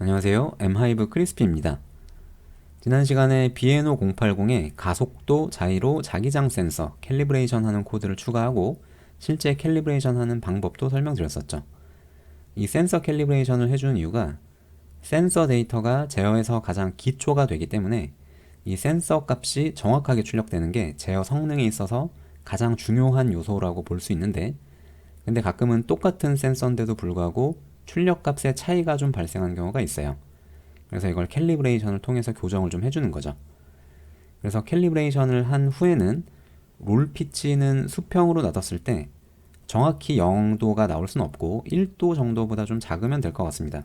안녕하세요. 엠하이브 크리스피입니다. 지난 시간에 비에노 080에 가속도 자이로 자기장 센서 캘리브레이션 하는 코드를 추가하고 실제 캘리브레이션 하는 방법도 설명드렸었죠. 이 센서 캘리브레이션을 해준 이유가 센서 데이터가 제어에서 가장 기초가 되기 때문에 이 센서 값이 정확하게 출력되는 게 제어 성능에 있어서 가장 중요한 요소라고 볼 수 있는데, 근데 가끔은 똑같은 센서인데도 불구하고 출력 값의 차이가 좀 발생하는 경우가 있어요. 그래서 이걸 캘리브레이션을 통해서 교정을 좀 해주는 거죠. 그래서 캘리브레이션을 한 후에는 롤 피치는 수평으로 놔뒀을 때 정확히 0도가 나올 순 없고 1도 정도보다 좀 작으면 될 것 같습니다.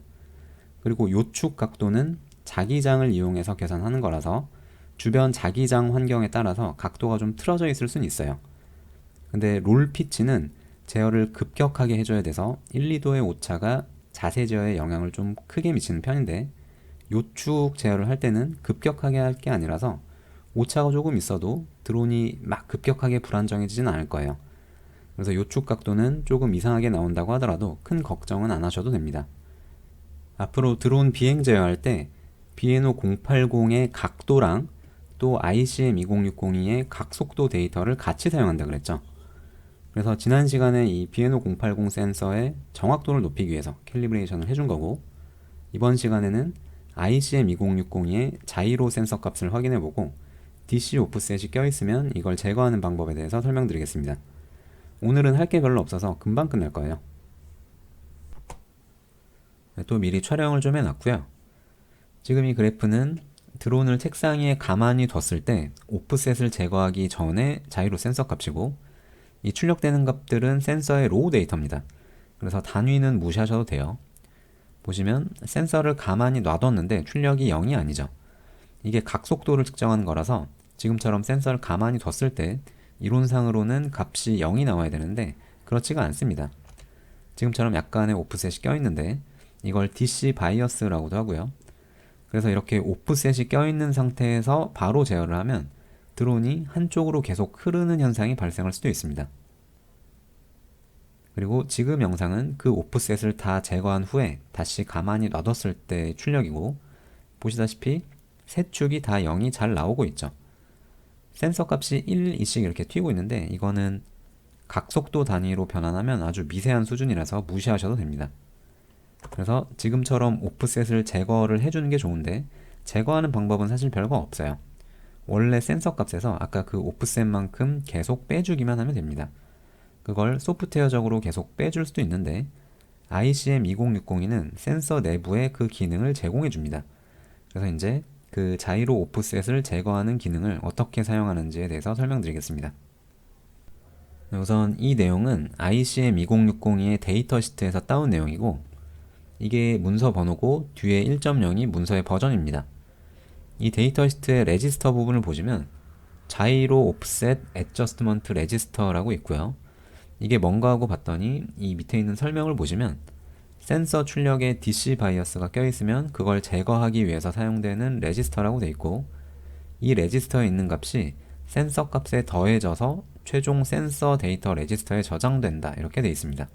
그리고 요축 각도는 자기장을 이용해서 계산하는 거라서 주변 자기장 환경에 따라서 각도가 좀 틀어져 있을 수는 있어요. 근데 롤 피치는 제어를 급격하게 해줘야 돼서 1, 2도의 오차가 자세 제어에 영향을 좀 크게 미치는 편인데, 요축 제어를 할 때는 급격하게 할 게 아니라서 오차가 조금 있어도 드론이 막 급격하게 불안정해지진 않을 거예요. 그래서 요축 각도는 조금 이상하게 나온다고 하더라도 큰 걱정은 안 하셔도 됩니다. 앞으로 드론 비행 제어할 때 비에노 080의 각도랑 또 ICM 20602의 각속도 데이터를 같이 사용한다 그랬죠. 그래서 지난 시간에 이 비에노 080 센서의 정확도를 높이기 위해서 캘리브레이션을 해준 거고, 이번 시간에는 ICM 20602의 자이로 센서 값을 확인해보고 DC 오프셋이 껴있으면 이걸 제거하는 방법에 대해서 설명드리겠습니다. 오늘은 할 게 별로 없어서 금방 끝날 거예요. 또 미리 촬영을 좀 해놨고요. 지금 이 그래프는 드론을 책상 위에 가만히 뒀을 때 오프셋을 제거하기 전에 자이로 센서 값이고, 이 출력되는 값들은 센서의 로우 데이터입니다. 그래서 단위는 무시하셔도 돼요. 보시면 센서를 가만히 놔뒀는데 출력이 0이 아니죠. 이게 각속도를 측정하는 거라서 지금처럼 센서를 가만히 뒀을 때 이론상으로는 값이 0이 나와야 되는데 그렇지가 않습니다. 지금처럼 약간의 오프셋이 껴있는데 이걸 DC 바이어스라고도 하고요. 그래서 이렇게 오프셋이 껴있는 상태에서 바로 제어를 하면 드론이 한쪽으로 계속 흐르는 현상이 발생할 수도 있습니다. 그리고 지금 영상은 그 오프셋을 다 제거한 후에 다시 가만히 놔뒀을 때 출력이고, 보시다시피 세 축이 다 0이 잘 나오고 있죠. 센서 값이 1, 2씩 이렇게 튀고 있는데 이거는 각속도 단위로 변환하면 아주 미세한 수준이라서 무시하셔도 됩니다. 그래서 지금처럼 오프셋을 제거를 해주는 게 좋은데, 제거하는 방법은 사실 별거 없어요. 원래 센서 값에서 아까 그 오프셋만큼 계속 빼주기만 하면 됩니다. 그걸 소프트웨어적으로 계속 빼줄 수도 있는데 ICM 20602는 센서 내부에 그 기능을 제공해 줍니다. 그래서 이제 그 자이로 오프셋을 제거하는 기능을 어떻게 사용하는지에 대해서 설명드리겠습니다. 우선 이 내용은 ICM 20602의 데이터 시트에서 따온 내용이고, 이게 문서 번호고 뒤에 1.0이 문서의 버전입니다. 이 데이터 시트의 레지스터 부분을 보시면 자이로 옵셋 애저스트먼트 레지스터라고 있고요. 이게 뭔가 하고 봤더니 이 밑에 있는 설명을 보시면 센서 출력에 DC 바이어스가 껴있으면 그걸 제거하기 위해서 사용되는 레지스터라고 돼 있고, 이 레지스터에 있는 값이 센서 값에 더해져서 최종 센서 데이터 레지스터에 저장된다 이렇게 돼 있습니다.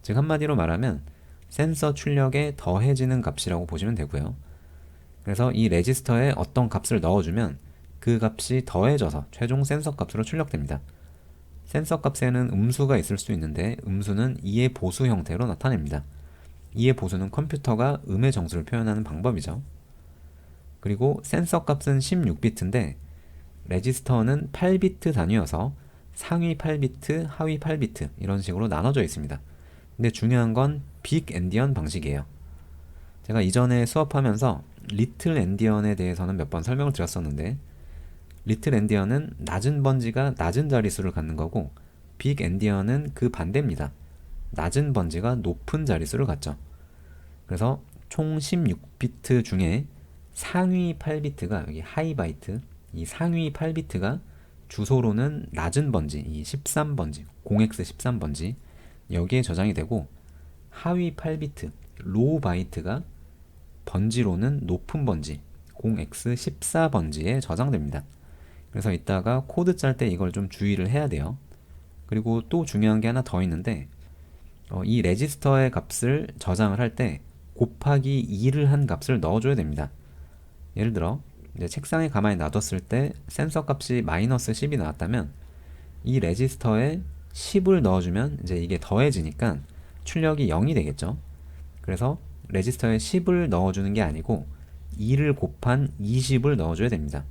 즉 한마디로 말하면 센서 출력에 더해지는 값이라고 보시면 되고요. 그래서 이 레지스터에 어떤 값을 넣어주면 그 값이 더해져서 최종 센서 값으로 출력됩니다. 센서 값에는 음수가 있을 수 있는데 음수는 2의 보수 형태로 나타냅니다. 2의 보수는 컴퓨터가 음의 정수를 표현하는 방법이죠. 그리고 센서 값은 16비트인데 레지스터는 8비트 단위여서 상위 8비트, 하위 8비트 이런 식으로 나눠져 있습니다. 근데 중요한 건 빅 엔디언 방식이에요. 제가 이전에 수업하면서 리틀 엔디언에 대해서는 몇 번 설명을 드렸었는데, 리틀 엔디언은 낮은 번지가 낮은 자릿수를 갖는 거고 빅 엔디언은 그 반대입니다. 낮은 번지가 높은 자릿수를 갖죠. 그래서 총 16비트 중에 상위 8비트가 여기 하이 바이트, 이 상위 8비트가 주소로는 낮은 번지, 이 13번지, 0x13번지 여기에 저장이 되고, 하위 8비트, 로우 바이트가 번지로는 높은 번지, 0x14번지에 저장됩니다. 그래서 이따가 코드 짤 때 이걸 좀 주의를 해야 돼요. 그리고 또 중요한 게 하나 더 있는데, 이 레지스터의 값을 저장을 할 때 곱하기 2를 한 값을 넣어줘야 됩니다. 예를 들어 이제 책상에 가만히 놔뒀을 때 센서 값이 마이너스 10이 나왔다면 이 레지스터에 10을 넣어주면 이제 이게 더해지니까 출력이 0이 되겠죠. 그래서 레지스터에 10을 넣어주는 게 아니고 2를 곱한 20을 넣어줘야 됩니다.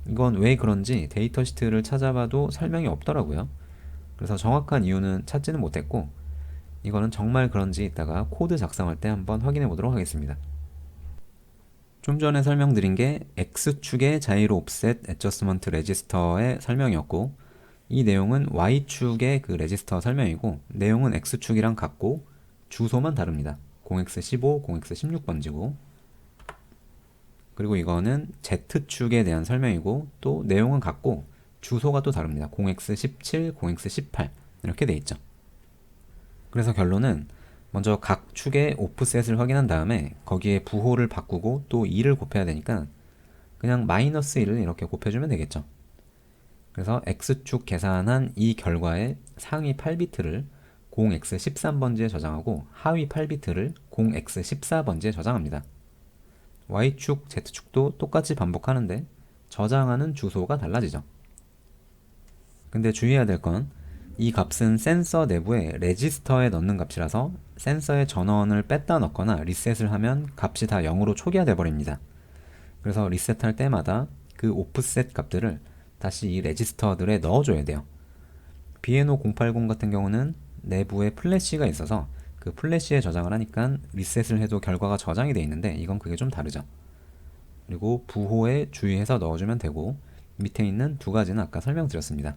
이건 왜 그런지 데이터 시트를 찾아봐도 설명이 없더라고요. 그래서 정확한 이유는 찾지는 못했고, 이거는 정말 그런지 이따가 코드 작성할 때 한번 확인해 보도록 하겠습니다. 좀 전에 설명드린 게 X축의 자이로 옵셋 애저스먼트 레지스터의 설명이었고, 이 내용은 Y축의 그 레지스터 설명이고, 내용은 X축이랑 같고 주소만 다릅니다. 0x15, 0x16번지고, 그리고 이거는 Z축에 대한 설명이고 또 내용은 같고 주소가 또 다릅니다. 0x17, 0x18 이렇게 돼 있죠. 그래서 결론은 먼저 각 축의 오프셋을 확인한 다음에 거기에 부호를 바꾸고 또 2를 곱해야 되니까 그냥 마이너스 1을 이렇게 곱해주면 되겠죠. 그래서 X축 계산한 이 결과의 상위 8비트를 0x13번지에 저장하고 하위 8비트를 0x14번지에 저장합니다. Y축, Z축도 똑같이 반복하는데 저장하는 주소가 달라지죠. 근데 주의해야 될 건 이 값은 센서 내부에 레지스터에 넣는 값이라서 센서의 전원을 뺐다 넣거나 리셋을 하면 값이 다 0으로 초기화돼 버립니다. 그래서 리셋할 때마다 그 오프셋 값들을 다시 이 레지스터들에 넣어줘야 돼요. 비에노 080 같은 경우는 내부에 플래시가 있어서 그 플래시에 저장을 하니까 리셋을 해도 결과가 저장이 되어 있는데 이건 그게 좀 다르죠. 그리고 부호에 주의해서 넣어주면 되고 밑에 있는 두 가지는 아까 설명드렸습니다.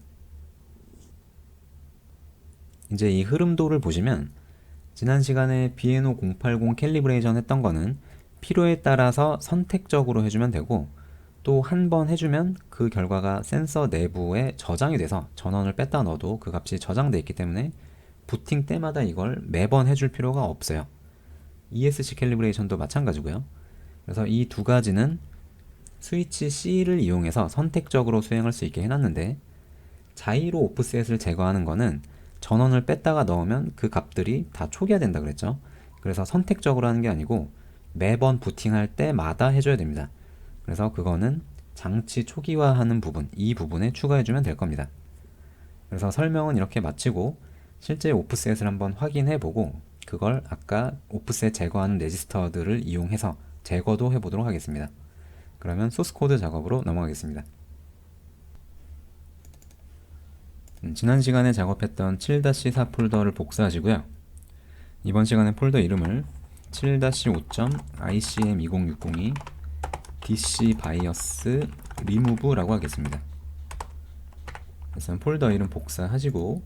이제 이 흐름도를 보시면 지난 시간에 비에노 080 캘리브레이션 했던 거는 필요에 따라서 선택적으로 해주면 되고 또 한 번 해주면 그 결과가 센서 내부에 저장이 돼서 전원을 뺐다 넣어도 그 값이 저장돼 있기 때문에 부팅 때마다 이걸 매번 해줄 필요가 없어요. ESC 캘리브레이션도 마찬가지고요. 그래서 이 두 가지는 스위치 C를 이용해서 선택적으로 수행할 수 있게 해놨는데 자이로 오프셋을 제거하는 거는 전원을 뺐다가 넣으면 그 값들이 다 초기화된다 그랬죠. 그래서 선택적으로 하는 게 아니고 매번 부팅할 때마다 해줘야 됩니다. 그래서 그거는 장치 초기화하는 부분, 이 부분에 추가해주면 될 겁니다. 그래서 설명은 이렇게 마치고 실제 오프셋을 한번 확인해보고 그걸 아까 오프셋 제거하는 레지스터들을 이용해서 제거도 해보도록 하겠습니다. 그러면 소스코드 작업으로 넘어가겠습니다. 지난 시간에 작업했던 7-4 폴더를 복사하시고요. 이번 시간에 폴더 이름을 7-5.icm2060이 dc bias remove라고 하겠습니다. 그래서 폴더 이름 복사하시고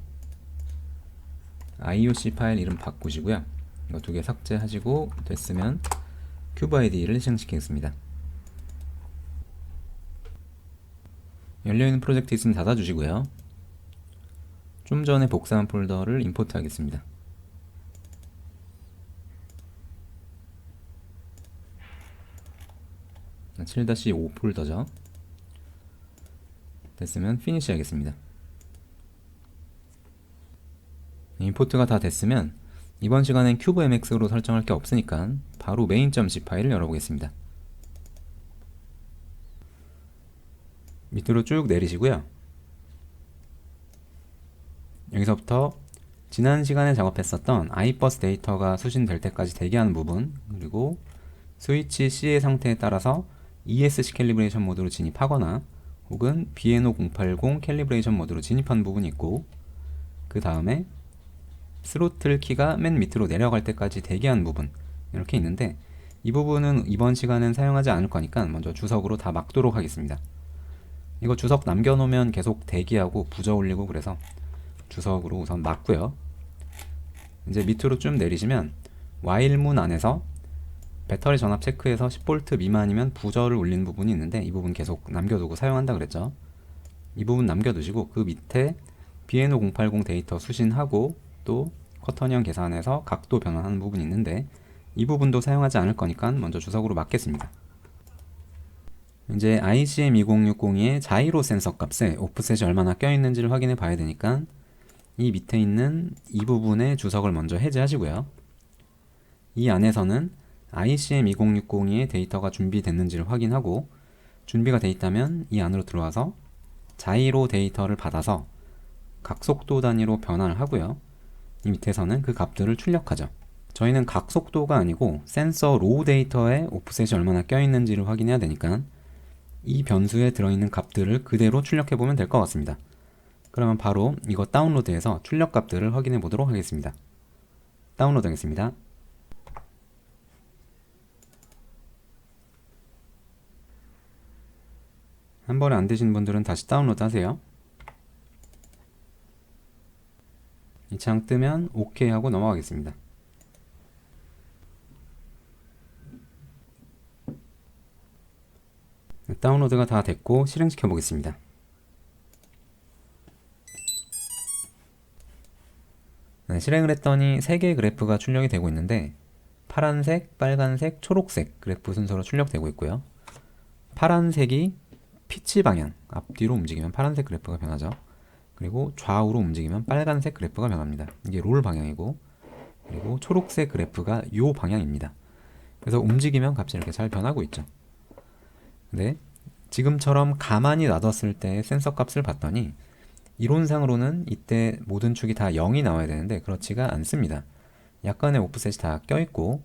IOC 파일 이름 바꾸시고요. 이거 두 개 삭제하시고 됐으면 큐브 아이디를 실행시키겠습니다. 열려있는 프로젝트 있으면 닫아주시고요. 좀 전에 복사한 폴더를 임포트 하겠습니다. 자, 7-5 폴더죠. 됐으면 피니시 하겠습니다. 임포트가 다 됐으면 이번 시간엔 큐브 MX로 설정할 게 없으니까 바로 main.c 파일을 열어보겠습니다. 밑으로 쭉 내리시고요. 여기서부터 지난 시간에 작업했었던 iBus 데이터가 수신될 때까지 대기하는 부분, 그리고 스위치 C의 상태에 따라서 ESC 캘리브레이션 모드로 진입하거나 혹은 비에노 080 캘리브레이션 모드로 진입하는 부분이 있고, 그 다음에 스로틀 키가 맨 밑으로 내려갈 때까지 대기하는 부분, 이렇게 있는데 이 부분은 이번 시간은 사용하지 않을 거니까 먼저 주석으로 다 막도록 하겠습니다. 이거 주석 남겨놓으면 계속 대기하고 부저 올리고 그래서 주석으로 우선 막고요. 이제 밑으로 좀 내리시면 와일문 안에서 배터리 전압 체크해서 10V 미만이면 부저를 올리는 부분이 있는데 이 부분 계속 남겨두고 사용한다 그랬죠. 이 부분 남겨두시고 그 밑에 비에노 080 데이터 수신하고 또 커터형 계산해서 각도 변환하는 부분이 있는데 이 부분도 사용하지 않을 거니까 먼저 주석으로 막겠습니다. 이제 ICM2060의 자이로 센서 값에 오프셋이 얼마나 껴있는지를 확인해 봐야 되니까 이 밑에 있는 이 부분의 주석을 먼저 해제하시고요. 이 안에서는 ICM2060의 데이터가 준비됐는지를 확인하고 준비가 돼 있다면 이 안으로 들어와서 자이로 데이터를 받아서 각속도 단위로 변환을 하고요. 이 밑에서는 그 값들을 출력하죠. 저희는 각속도가 아니고 센서 로우 데이터에 오프셋이 얼마나 껴있는지를 확인해야 되니까 이 변수에 들어있는 값들을 그대로 출력해보면 될 것 같습니다. 그러면 바로 이거 다운로드해서 출력 값들을 확인해 보도록 하겠습니다. 다운로드 하겠습니다. 한 번에 안 되시는 분들은 다시 다운로드 하세요. 이 창 뜨면 OK 하고 넘어가겠습니다. 다운로드가 다 됐고 실행시켜 보겠습니다. 네, 실행을 했더니 3개의 그래프가 출력이 되고 있는데 파란색, 빨간색, 초록색 그래프 순서로 출력되고 있고요. 파란색이 피치 방향, 앞뒤로 움직이면 파란색 그래프가 변하죠. 그리고 좌우로 움직이면 빨간색 그래프가 변합니다. 이게 롤 방향이고, 그리고 초록색 그래프가 요 방향입니다. 그래서 움직이면 값이 이렇게 잘 변하고 있죠. 근데 지금처럼 가만히 놔뒀을 때 센서 값을 봤더니 이론상으로는 이때 모든 축이 다 0이 나와야 되는데 그렇지가 않습니다. 약간의 오프셋이 다 껴있고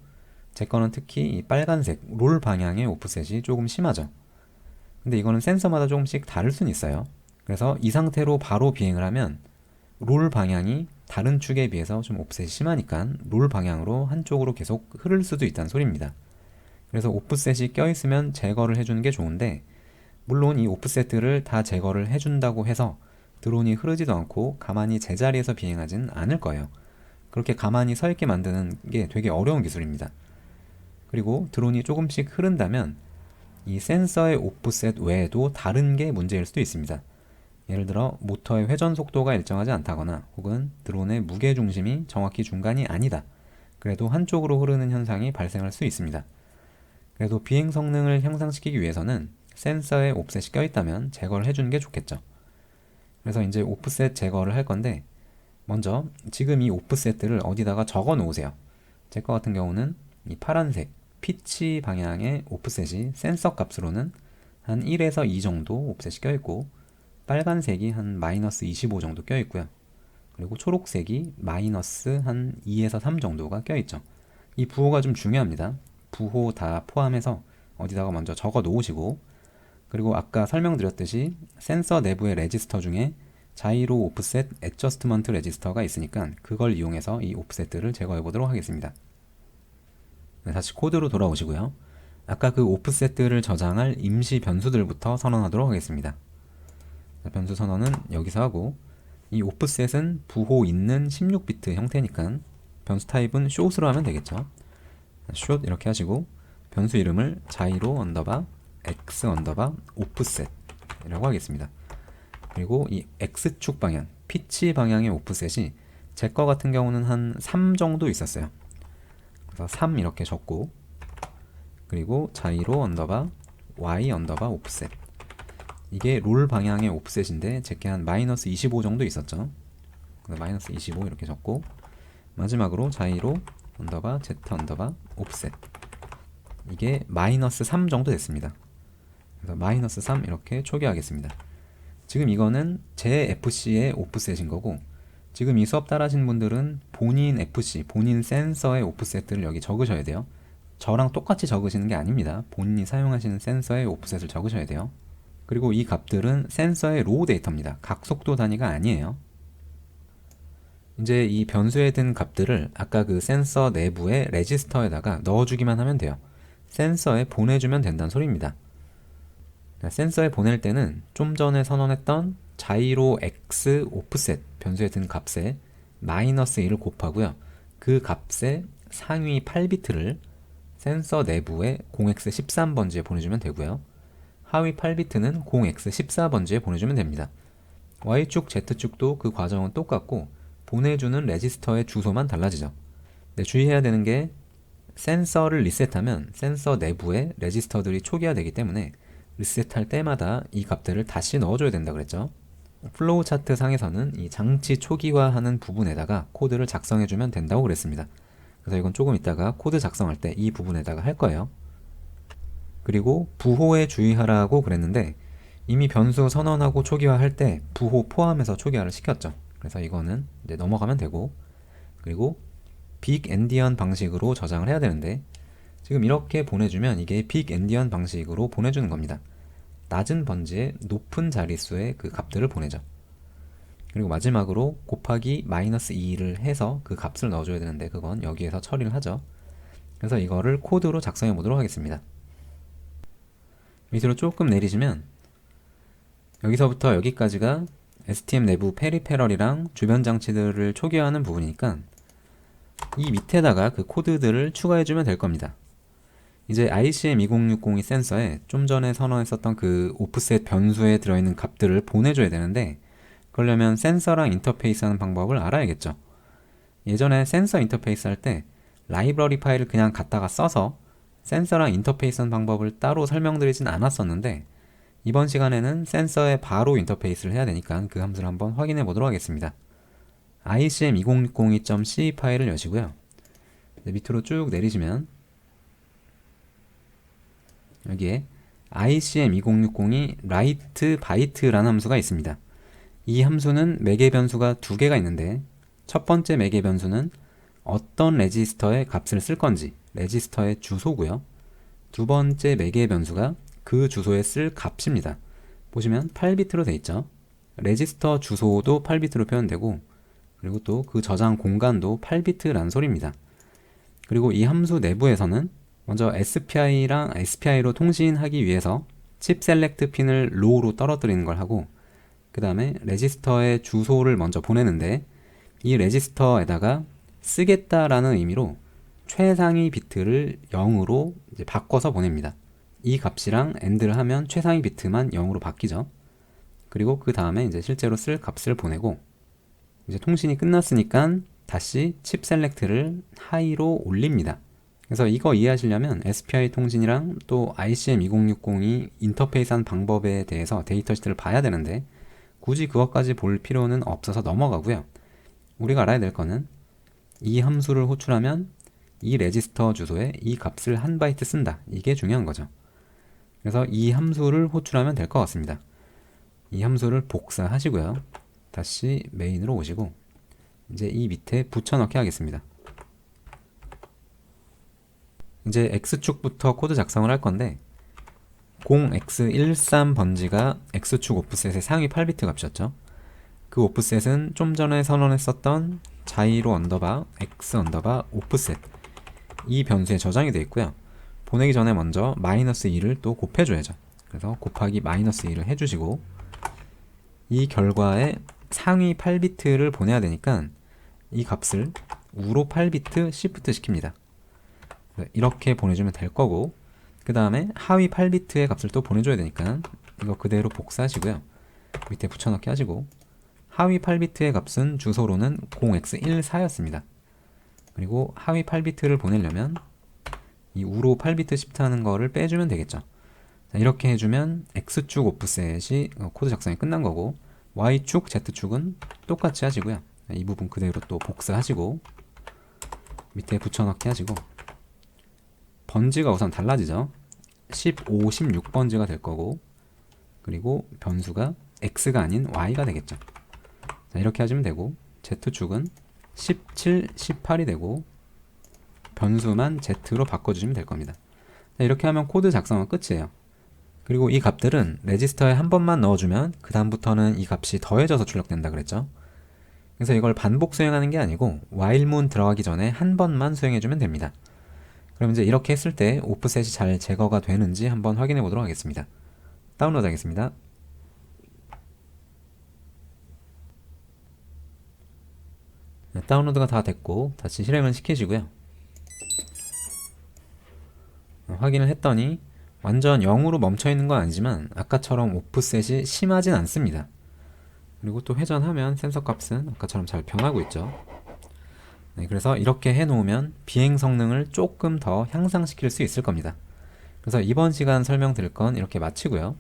제 거는 특히 이 빨간색 롤 방향의 오프셋이 조금 심하죠. 근데 이거는 센서마다 조금씩 다를 수는 있어요. 그래서 이 상태로 바로 비행을 하면 롤 방향이 다른 축에 비해서 좀 오프셋이 심하니까 롤 방향으로 한쪽으로 계속 흐를 수도 있다는 소리입니다. 그래서 오프셋이 껴있으면 제거를 해주는 게 좋은데 물론 이 오프셋들을 다 제거를 해준다고 해서 드론이 흐르지도 않고 가만히 제자리에서 비행하진 않을 거예요. 그렇게 가만히 서 있게 만드는 게 되게 어려운 기술입니다. 그리고 드론이 조금씩 흐른다면 이 센서의 오프셋 외에도 다른 게 문제일 수도 있습니다. 예를 들어 모터의 회전 속도가 일정하지 않다거나 혹은 드론의 무게 중심이 정확히 중간이 아니다. 그래도 한쪽으로 흐르는 현상이 발생할 수 있습니다. 그래도 비행 성능을 향상시키기 위해서는 센서에 옵셋이 껴있다면 제거를 해주는 게 좋겠죠. 그래서 이제 오프셋 제거를 할 건데 먼저 지금 이 오프셋들을 어디다가 적어 놓으세요. 제 거 같은 경우는 이 파란색 피치 방향의 오프셋이 센서 값으로는 한 1에서 2 정도 오프셋이 껴있고 빨간색이 한 마이너스 25 정도 껴있고요. 그리고 초록색이 마이너스 한 2에서 3 정도가 껴있죠. 이 부호가 좀 중요합니다. 부호 다 포함해서 어디다가 먼저 적어 놓으시고 그리고 아까 설명드렸듯이 센서 내부의 레지스터 중에 자이로 오프셋 애저스트먼트 레지스터가 있으니까 그걸 이용해서 이 오프셋들을 제거해 보도록 하겠습니다. 네, 다시 코드로 돌아오시고요. 아까 그 오프셋들을 저장할 임시 변수들부터 선언하도록 하겠습니다. 변수 선언은 여기서 하고 이 오프셋은 부호 있는 16비트 형태니까 변수 타입은 short로 하면 되겠죠. short 이렇게 하시고 변수 이름을 자이로 언더바 x 언더바 오프셋 이라고 하겠습니다. 그리고 이 x축 방향, 피치 방향의 오프셋이 제 거 같은 경우는 한 3 정도 있었어요. 그래서 3 이렇게 적고 그리고 자이로 언더바 y 언더바 오프셋 이게 롤 방향의 오프셋인데 제게 한 마이너스 25 정도 있었죠. 마이너스 25 이렇게 적고 마지막으로 자이로 언더바 z 언더바 오프셋 이게 마이너스 3 정도 됐습니다. 그래서 마이너스 3 이렇게 초기화하겠습니다. 지금 이거는 제 FC의 오프셋인 거고 지금 이 수업 따라하신 분들은 본인 FC, 본인 센서의 오프셋들을 여기 적으셔야 돼요. 저랑 똑같이 적으시는 게 아닙니다. 본인이 사용하시는 센서의 오프셋을 적으셔야 돼요. 그리고 이 값들은 센서의 로우 데이터입니다. 각속도 단위가 아니에요. 이제 이 변수에 든 값들을 아까 그 센서 내부의 레지스터에다가 넣어주기만 하면 돼요. 센서에 보내주면 된다는 소리입니다. 센서에 보낼 때는 좀 전에 선언했던 자이로 x 오프셋 변수에 든 값에 마이너스 1을 곱하고요. 그 값의 상위 8비트를 센서 내부의 0x13번지에 보내주면 되고요. 하위 8비트는 0x14번지에 보내주면 됩니다. Y축, Z축도 그 과정은 똑같고 보내주는 레지스터의 주소만 달라지죠. 네, 주의해야 되는 게 센서를 리셋하면 센서 내부에 레지스터들이 초기화되기 때문에 리셋할 때마다 이 값들을 다시 넣어줘야 된다 그랬죠. 플로우 차트 상에서는 이 장치 초기화하는 부분에다가 코드를 작성해주면 된다고 그랬습니다. 그래서 이건 조금 이따가 코드 작성할 때 이 부분에다가 할 거예요. 그리고 부호에 주의하라고 그랬는데 이미 변수 선언하고 초기화할 때 부호 포함해서 초기화를 시켰죠. 그래서 이거는 이제 넘어가면 되고, 그리고 빅 엔디언 방식으로 저장을 해야 되는데 지금 이렇게 보내주면 이게 빅 엔디언 방식으로 보내주는 겁니다. 낮은 번지에 높은 자릿수의 그 값들을 보내죠. 그리고 마지막으로 곱하기 마이너스 2를 해서 그 값을 넣어줘야 되는데 그건 여기에서 처리를 하죠. 그래서 이거를 코드로 작성해 보도록 하겠습니다. 밑으로 조금 내리시면 여기서부터 여기까지가 STM 내부 페리페럴이랑 주변 장치들을 초기화하는 부분이니까 이 밑에다가 그 코드들을 추가해주면 될 겁니다. 이제 ICM2060이 센서에 좀 전에 선언했었던 그 오프셋 변수에 들어있는 값들을 보내줘야 되는데 그러려면 센서랑 인터페이스 하는 방법을 알아야겠죠. 예전에 센서 인터페이스 할 때 라이브러리 파일을 그냥 갖다가 써서 센서랑 인터페이스 하는 방법을 따로 설명드리진 않았었는데 이번 시간에는 센서에 바로 인터페이스를 해야 되니까 그 함수를 한번 확인해 보도록 하겠습니다. ICM2062.c 파일을 여시고요. 밑으로 쭉 내리시면 여기에 ICM2060이 write byte라는 함수가 있습니다. 이 함수는 매개 변수가 두 개가 있는데 첫 번째 매개 변수는 어떤 레지스터에 값을 쓸 건지 레지스터의 주소고요. 두 번째 매개 변수가 그 주소에 쓸 값입니다. 보시면 8비트로 되어 있죠. 레지스터 주소도 8비트로 표현되고 그리고 또 그 저장 공간도 8비트라는 소리입니다. 그리고 이 함수 내부에서는 먼저 SPI랑 SPI로 통신하기 위해서 칩 셀렉트 핀을 low로 떨어뜨리는 걸 하고 그 다음에 레지스터의 주소를 먼저 보내는데 이 레지스터에다가 쓰겠다라는 의미로 최상위 비트를 0으로 이제 바꿔서 보냅니다. 이 값이랑 AND를 하면 최상위 비트만 0으로 바뀌죠. 그리고 그 다음에 이제 실제로 쓸 값을 보내고 이제 통신이 끝났으니까 다시 칩 셀렉트를 하이로 올립니다. 그래서 이거 이해하시려면 SPI 통신이랑 또 ICM2060이 인터페이스한 방법에 대해서 데이터 시트를 봐야 되는데 굳이 그것까지 볼 필요는 없어서 넘어가고요. 우리가 알아야 될 거는 이 함수를 호출하면 이 레지스터 주소에 이 값을 한 바이트 쓴다. 이게 중요한 거죠. 그래서 이 함수를 호출하면 될 것 같습니다. 이 함수를 복사하시고요. 다시 메인으로 오시고 이제 이 밑에 붙여넣기 하겠습니다. 이제 X축부터 코드 작성을 할 건데 0x13 번지가 X축 오프셋의 상위 8비트 값이었죠. 그 오프셋은 좀 전에 선언했었던 자이로 언더바 X 언더바 오프셋 이 변수에 저장이 되어 있고요. 보내기 전에 먼저 마이너스 2를 또 곱해줘야죠. 그래서 곱하기 마이너스 2를 해주시고 이 결과에 상위 8비트를 보내야 되니까 이 값을 우로 8비트 시프트 시킵니다. 이렇게 보내주면 될 거고 그 다음에 하위 8비트의 값을 또 보내줘야 되니까 이거 그대로 복사하시고요. 밑에 붙여넣기 하시고 하위 8비트의 값은 주소로는 0x14였습니다. 그리고 하위 8비트를 보내려면 이 우로 8비트 시프트 하는 거를 빼주면 되겠죠. 자, 이렇게 해주면 X축 오프셋이 코드 작성이 끝난 거고 Y축, Z축은 똑같이 하시고요. 이 부분 그대로 또 복사하시고 밑에 붙여넣기 하시고 번지가 우선 달라지죠. 15, 16번지가 될 거고 그리고 변수가 X가 아닌 Y가 되겠죠. 자, 이렇게 하시면 되고 Z축은 17, 18이 되고 변수만 Z로 바꿔주시면 될 겁니다. 자, 이렇게 하면 코드 작성은 끝이에요. 그리고 이 값들은 레지스터에 한 번만 넣어주면 그 다음부터는 이 값이 더해져서 출력된다 그랬죠. 그래서 이걸 반복 수행하는 게 아니고 while문 들어가기 전에 한 번만 수행해주면 됩니다. 그럼 이제 이렇게 했을 때 오프셋이 잘 제거가 되는지 한번 확인해 보도록 하겠습니다. 다운로드 하겠습니다. 네, 다운로드가 다 됐고 다시 실행을 시키시고요. 확인을 했더니 완전 0으로 멈춰있는 건 아니지만 아까처럼 오프셋이 심하진 않습니다. 그리고 또 회전하면 센서 값은 아까처럼 잘 변하고 있죠. 네, 그래서 이렇게 해놓으면 비행 성능을 조금 더 향상시킬 수 있을 겁니다. 그래서 이번 시간 설명드릴 건 이렇게 마치고요.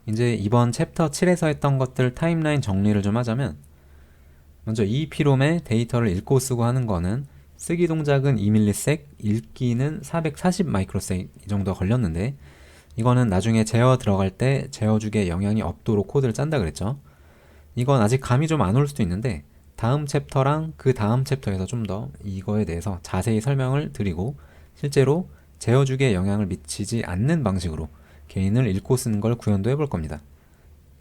이제 이번 챕터 7에서 했던 것들 타임라인 정리를 좀 하자면 먼저 EEPROM의 데이터를 읽고 쓰고 하는 거는 쓰기 동작은 2ms, 읽기는 440 마이크로섹 이 정도 걸렸는데 이거는 나중에 제어 들어갈 때 제어죽에 영향이 없도록 코드를 짠다 그랬죠. 이건 아직 감이 좀 안 올 수도 있는데 다음 챕터랑 그 다음 챕터에서 좀 더 이거에 대해서 자세히 설명을 드리고 실제로 제어죽에 영향을 미치지 않는 방식으로 개인을 읽고 쓰는 걸 구현도 해볼 겁니다.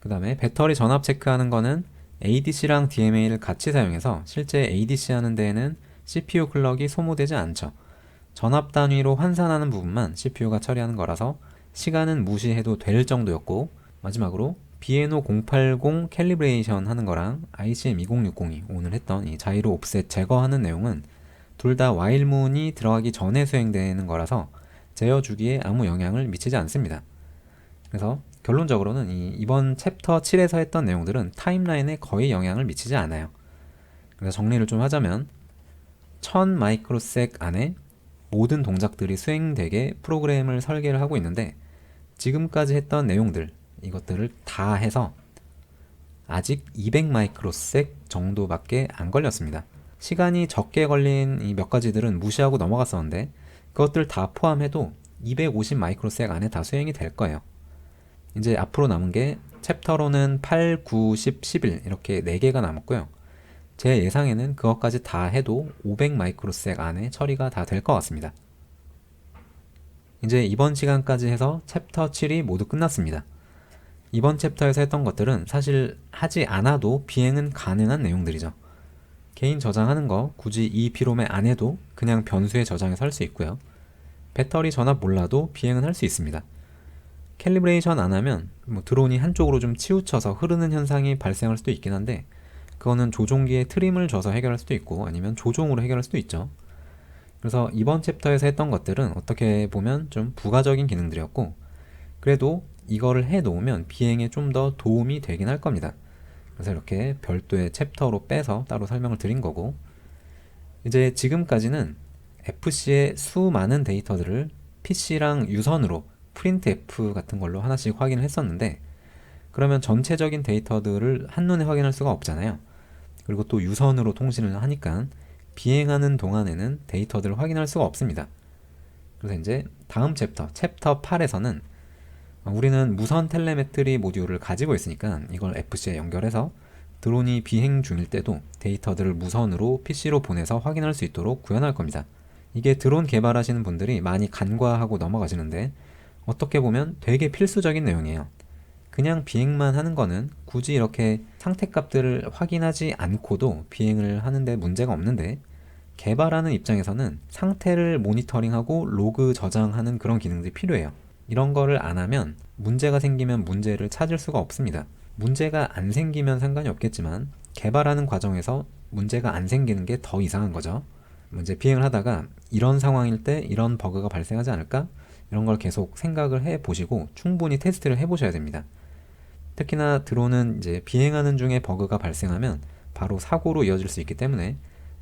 그 다음에 배터리 전압 체크하는 거는 ADC랑 DMA를 같이 사용해서 실제 ADC 하는 데에는 CPU 클럭이 소모되지 않죠. 전압 단위로 환산하는 부분만 CPU가 처리하는 거라서 시간은 무시해도 될 정도였고, 마지막으로 비에노 080 캘리브레이션 하는 거랑 ICM2060이 오늘 했던 이 자이로 옵셋 제거하는 내용은 둘 다 와일문이 들어가기 전에 수행되는 거라서 제어 주기에 아무 영향을 미치지 않습니다. 그래서 결론적으로는 이번 챕터 7에서 했던 내용들은 타임라인에 거의 영향을 미치지 않아요. 그래서 정리를 좀 하자면 1000 마이크로섹 안에 모든 동작들이 수행되게 프로그램을 설계를 하고 있는데 지금까지 했던 내용들 이것들을 다 해서 아직 200 마이크로섹 정도밖에 안 걸렸습니다. 시간이 적게 걸린 이 몇 가지들은 무시하고 넘어갔었는데 그것들 다 포함해도 250 마이크로섹 안에 다 수행이 될 거예요. 이제 앞으로 남은 게 챕터로는 8, 9, 10, 11 이렇게 4개가 남았고요. 제 예상에는 그것까지 다 해도 500 마이크로섹 안에 처리가 다 될 것 같습니다. 이제 이번 시간까지 해서 챕터 7이 모두 끝났습니다. 이번 챕터에서 했던 것들은 사실 하지 않아도 비행은 가능한 내용들이죠. 개인 저장하는 거 굳이 이 피롬에 안 해도 그냥 변수에 저장해서 할 수 있고요. 배터리 전압 몰라도 비행은 할 수 있습니다. 캘리브레이션 안 하면 드론이 한쪽으로 좀 치우쳐서 흐르는 현상이 발생할 수도 있긴 한데 그거는 조종기에 트림을 줘서 해결할 수도 있고 아니면 조종으로 해결할 수도 있죠. 그래서 이번 챕터에서 했던 것들은 어떻게 보면 좀 부가적인 기능들이었고 그래도 이거를 해 놓으면 비행에 좀 더 도움이 되긴 할 겁니다. 그래서 이렇게 별도의 챕터로 빼서 따로 설명을 드린 거고 이제 지금까지는 FC의 수많은 데이터들을 PC랑 유선으로 프린트F 같은 걸로 하나씩 확인을 했었는데 그러면 전체적인 데이터들을 한눈에 확인할 수가 없잖아요. 그리고 또 유선으로 통신을 하니까 비행하는 동안에는 데이터들을 확인할 수가 없습니다. 그래서 이제 다음 챕터 8에서는 우리는 무선 텔레메트리 모듈을 가지고 있으니까 이걸 FC에 연결해서 드론이 비행 중일 때도 데이터들을 무선으로 PC로 보내서 확인할 수 있도록 구현할 겁니다. 이게 드론 개발하시는 분들이 많이 간과하고 넘어가시는데 어떻게 보면 되게 필수적인 내용이에요. 그냥 비행만 하는 거는 굳이 이렇게 상태값들을 확인하지 않고도 비행을 하는데 문제가 없는데 개발하는 입장에서는 상태를 모니터링하고 로그 저장하는 그런 기능들이 필요해요. 이런 거를 안 하면 문제가 생기면 문제를 찾을 수가 없습니다. 문제가 안 생기면 상관이 없겠지만 개발하는 과정에서 문제가 안 생기는 게 더 이상한 거죠. 이제 비행을 하다가 이런 상황일 때 이런 버그가 발생하지 않을까? 이런 걸 계속 생각을 해 보시고 충분히 테스트를 해 보셔야 됩니다. 특히나 드론은 이제 비행하는 중에 버그가 발생하면 바로 사고로 이어질 수 있기 때문에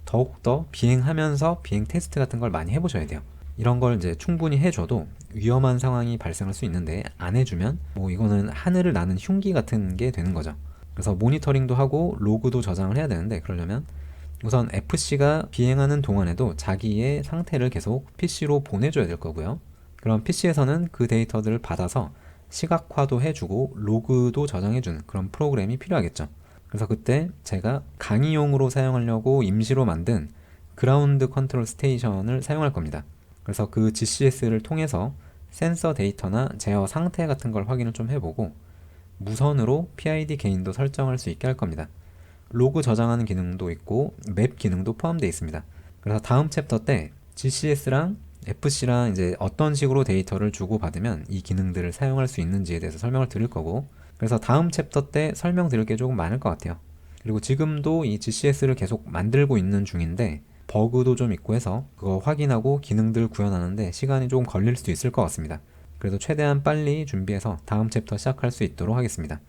더욱더 비행하면서 비행 테스트 같은 걸 많이 해보셔야 돼요. 이런 걸 이제 충분히 해줘도 위험한 상황이 발생할 수 있는데 안 해주면 이거는 하늘을 나는 흉기 같은 게 되는 거죠. 그래서 모니터링도 하고 로그도 저장을 해야 되는데 그러려면 우선 FC가 비행하는 동안에도 자기의 상태를 계속 PC로 보내줘야 될 거고요. 그럼 PC에서는 그 데이터들을 받아서 시각화도 해주고 로그도 저장해주는 그런 프로그램이 필요하겠죠. 그래서 그때 제가 강의용으로 사용하려고 임시로 만든 그라운드 컨트롤 스테이션을 사용할 겁니다. 그래서 그 GCS를 통해서 센서 데이터나 제어 상태 같은 걸 확인을 좀 해보고 무선으로 PID 개인도 설정할 수 있게 할 겁니다. 로그 저장하는 기능도 있고 맵 기능도 포함되어 있습니다. 그래서 다음 챕터 때 GCS랑 FC랑 이제 어떤 식으로 데이터를 주고받으면 이 기능들을 사용할 수 있는지에 대해서 설명을 드릴 거고 그래서 다음 챕터 때 설명드릴 게 조금 많을 것 같아요. 그리고 지금도 이 GCS를 계속 만들고 있는 중인데 버그도 좀 있고 해서 그거 확인하고 기능들 구현하는데 시간이 조금 걸릴 수도 있을 것 같습니다. 그래도 최대한 빨리 준비해서 다음 챕터 시작할 수 있도록 하겠습니다.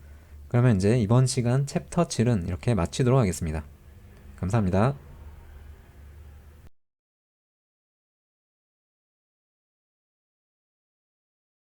그러면 이제 이번 시간 챕터 7은 이렇게 마치도록 하겠습니다. 감사합니다.